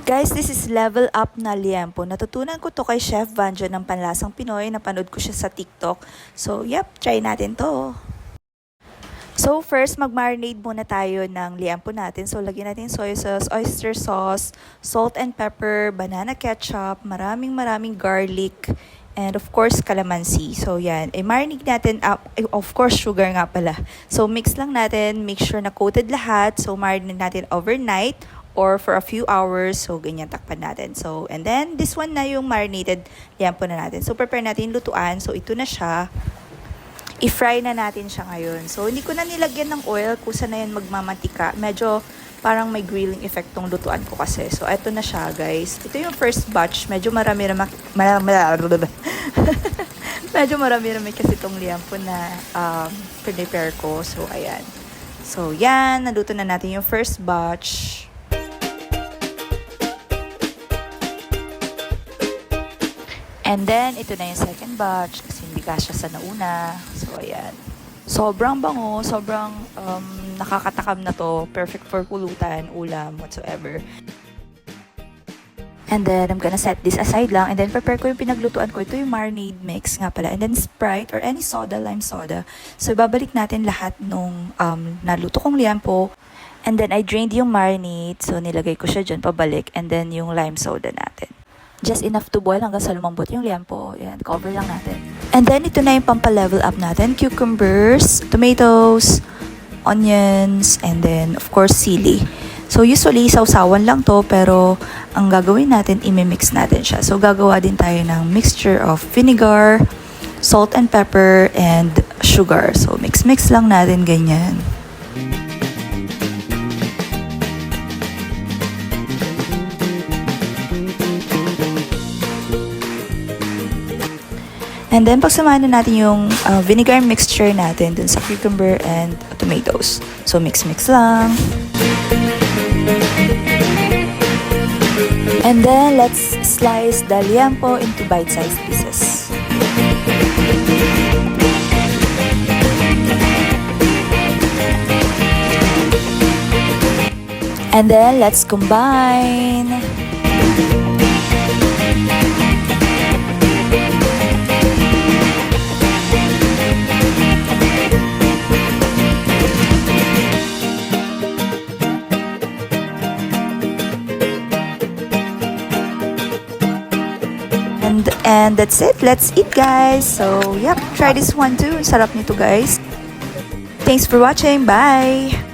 Guys, this is level up na liempo. Natutunan ko to kay Chef Vanjo ng Panlasang Pinoy. Napanood ko siya sa TikTok. So, yep, try natin to. So, first, mag-marinate muna tayo ng liempo natin. So, lagyan natin soy sauce, oyster sauce, salt and pepper, banana ketchup, maraming garlic, and of course, calamansi. So, yan. I-marinate natin, of course, sugar nga pala. So, mix lang natin, make sure na coated lahat. So, marinate natin overnight or for a few hours. So, ganyan takpan natin. So, and then, this one na yung marinated liempo na natin. So, prepare natin yung lutuan. So, ito na siya. I-fry na natin siya ngayon. So, hindi ko na nilagyan ng oil. Kusa na yan magmamantika. Medyo parang may grilling effect tong lutuan ko kasi. So, ito na siya, guys. Ito yung first batch. Medyo medyo marami kasi itong liempo na prepare ko. So, ayan. So, yan. Naluto na natin yung first batch. And then, ito na yung second batch kasi hindi kasya sa nauna. So, ayan. Sobrang bango, sobrang nakakatakam na to. Perfect for pulutan, ulam, whatsoever. And then, I'm gonna set this aside lang. And then, prepare ko yung pinaglutuan ko. Ito yung marinade mix nga pala. And then, Sprite or any soda, lime soda. So, babalik natin lahat nung naluto kong liempo. And then, I drained yung marinade. So, nilagay ko siya dyan pabalik. And then, yung lime soda natin. Just enough to boil hanggang sa lumambot yung liempo. Yan, cover lang natin. And then, ito na yung pampa-level up natin. Cucumbers, tomatoes, onions, and then, of course, sili. So, usually, sausawan lang to, pero ang gagawin natin, imimix natin siya. So, gagawa din tayo ng mixture of vinegar, salt and pepper, and sugar. So, mix-mix lang natin ganyan. And then, pagsamahan na natin yung vinegar mixture natin dun sa cucumber and tomatoes. So, mix-mix lang. And then, let's slice the liempo into bite-sized pieces. And then, let's combine. And that's it. Let's eat, guys. So, yep. Try this one too. Sarap nito, guys. Thanks for watching. Bye!